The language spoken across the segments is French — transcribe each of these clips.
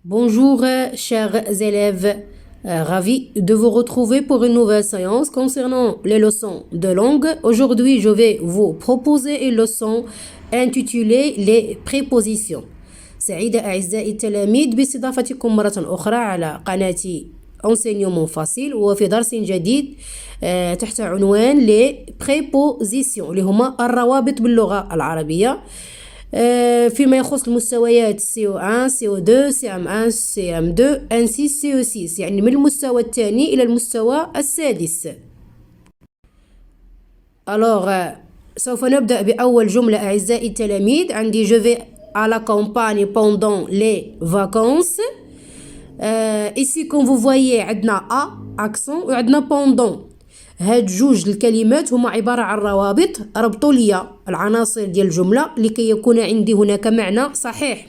Bonjour, chers élèves. Ravi de vous retrouver pour une nouvelle séance concernant les leçons de langue. Aujourd'hui, je vais vous proposer une leçon intitulée Les prépositions. سعيدة أعزائي التلاميذ باستضافتكم مرة أخرى على قناتي Enseignement Facile وفي درس جديد تحت عنوان Les prépositions اللي هما الروابط باللغة العربية فيما يخص المستويات CO1 CO2 CM1 CM2 ainsi CO6 يعني من المستوى الثاني إلى المستوى السادس. Alors سوف نبدأ بأول جملة أعزائي التلاميذ. عندي je vais à la campagne pendant les vacances. Ici comme vous voyez عندنا a accent وعندنا pendant. هاد جوج الكلمات هما عبارة عن روابط ربطوا لي العناصر ديال الجملة لكي يكون عندي هناك معنى صحيح.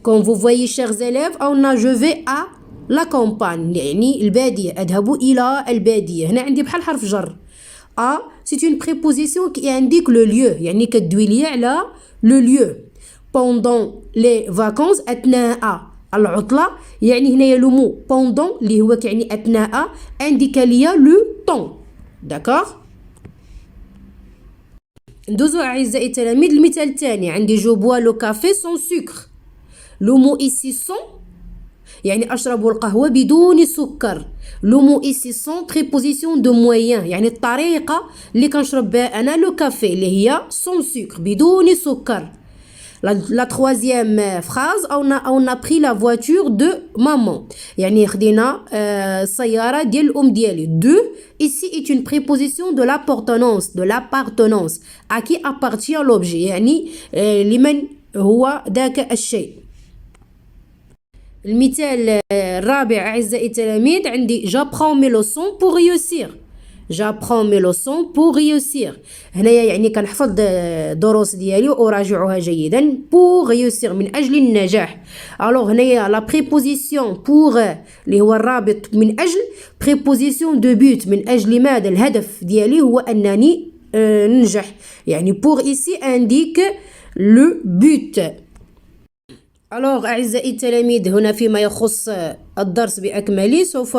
Comme vous voyez chers élèves on a je vais à la campagne يعني البادية أذهب إلى البادية. هنا عندي بحال حرف جر a c'est une préposition qui indique le lieu يعني كتدوي لي على le lieu. Pendant les vacances أثناء العطلة يعني هنايا لو مو pendant اللي هو كيعني أثناء indique ليا لو temps. d'accord. ندوزو أعزائي التلاميذ المثال الثاني. عندي جو بوا لو كافي سون سكر. لو مو إيسي سون يعني أشرب القهوة بدون سكر. لو مو إيسي سون préposition de moyen يعني الطريقة اللي كنشرب بها أنا لو كافي اللي هي سون سكر بدون سكر. La troisième phrase, on a pris la voiture de maman. يعني خدينا السيارة ديال الأم ديالي. De ici est une préposition de l'appartenance. À qui appartient l'objet يعني لمن هو ذاك الشيء. المثال الرابع أعزائي التلاميذ. عندي j'apprends mes leçons pour réussir. J'apprends mes leçons pour réussir. هنايا يعني كنحفظ الدروس ديالي وأراجعها جيدا pour réussir من أجل النجاح. alors هنايا la préposition pour اللي هو الرابط من أجل préposition de but من أجل ماذا الهدف ديالي هو أنني ننجح يعني pour ici indique le but. alors أعزائي التلاميذ هنا فيما يخص الدرس بأكمله سوف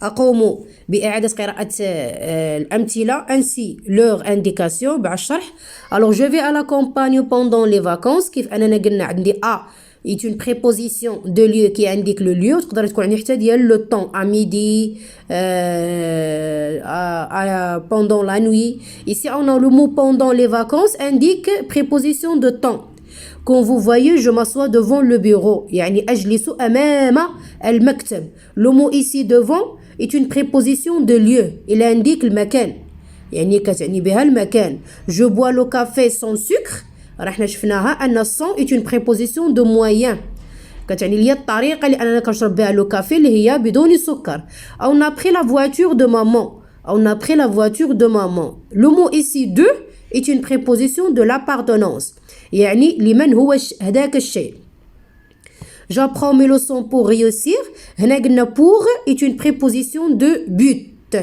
أقوم بإعادة قراءة الأمثلة ainsi leur indication بعد الشرح. alors je vais à la campagne pendant les vacances. كيف أننا قلنا عندي a est une préposition de lieu qui indique le lieu. تقدر تكون عندي حتى ديال le temps à midi pendant la nuit. ici on a le mot pendant les vacances indique préposition de temps. Quand vous voyez je m'assois devant le bureau يعني أجلس أمام المكتب. le mot ici devant est une préposition de lieu. il indique المكان يعني كتعني بها المكان. je bois le café sans sucre. راحنا شفناها أن sans est une préposition de moyen كتعني لي الطريقة اللي أنا كنشرب بها لو كافي اللي هي بدون سكر. on a pris la voiture de maman. on a pris la voiture de maman. le mot ici de est une préposition de l'appartenance يعني لمن هو هذاك الشيء. j'apprends mes leçons pour réussir. هنا قلنا pour est une préposition de but.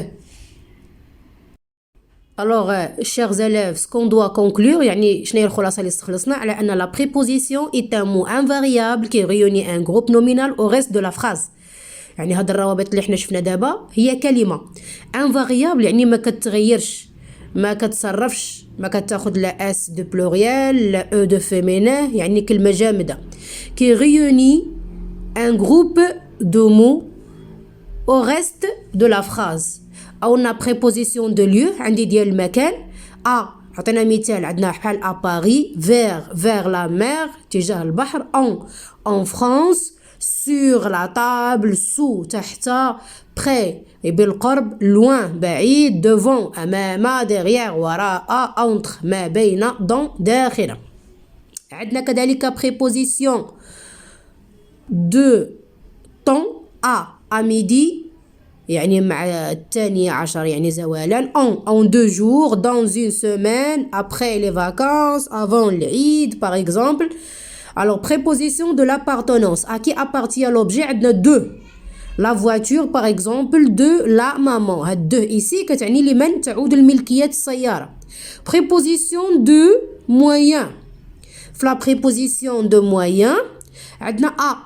alors chers élèves ce qu'on doit conclure يعني شنو هي الخلاصة اللي استخلصنا على أن la préposition est un mot invariable qui réunit un groupe nominal au reste de la phrase. يعني هاد الروابط اللي احنا شفنا دابا هي كلمة invariable يعني ما كتغيرش ما كتصرفش ما كتاخد لا اس دو بلوريال لا او دو فيمينين يعني كلمة جامدة كي ريوني ان جروب دو مو او ريست دو لا فراز. او نا بريبوزيسيون دو ليو عندي ديال المكان. عطينا مثال عندنا بحال ا باري فير لا مير تجاه البحر. en France sur la table sous تحت près بالقرب loin بعيد devant أمام derrière وراء entre ما بين dans داخل. عندنا كذلك préposition de temps à midi يعني مع الثاني عشر يعني زوالا. en 2 jours dans une semaine après les vacances avant العيد par exemple. alors préposition de l'appartenance à qui appartient l'objet عندنا de la voiture par exemple de la maman. هاد de ici كتعني لمن تعود الملكية السيارة. préposition de moyen. في la préposition de moyen عندنا a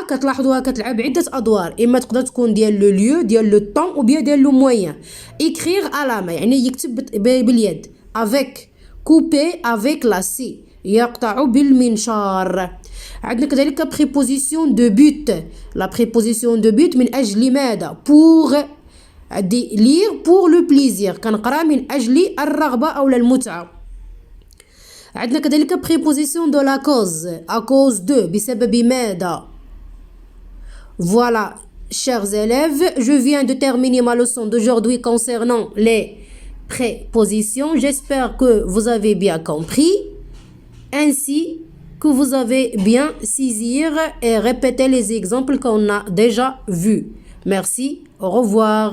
كتلاحظوها كتلعب عدة أدوار، إما تقدر تكون ديال لو ليو ديال لو طون أو بيان ديال لو موين. إكريغ ألاما يعني يكتب باليد. افيك كوبي افيك لا سي يقطع بالمنشار. عندنا كذلك بريبوزيسيون دو بوت. لا بريبوزيسيون دو بوت من أجل ماذا؟ بور دي لير بور لو بليزير كنقرا من أجل الرغبة أو المتعة. عندنا كذلك préposition de la cause à cause de بسبب ماذا. Voilà, chers élèves, je viens de terminer ma leçon d'aujourd'hui concernant les prépositions. J'espère que vous avez bien compris, ainsi que vous avez bien saisir et répéter les exemples qu'on a déjà vus. Merci, au revoir.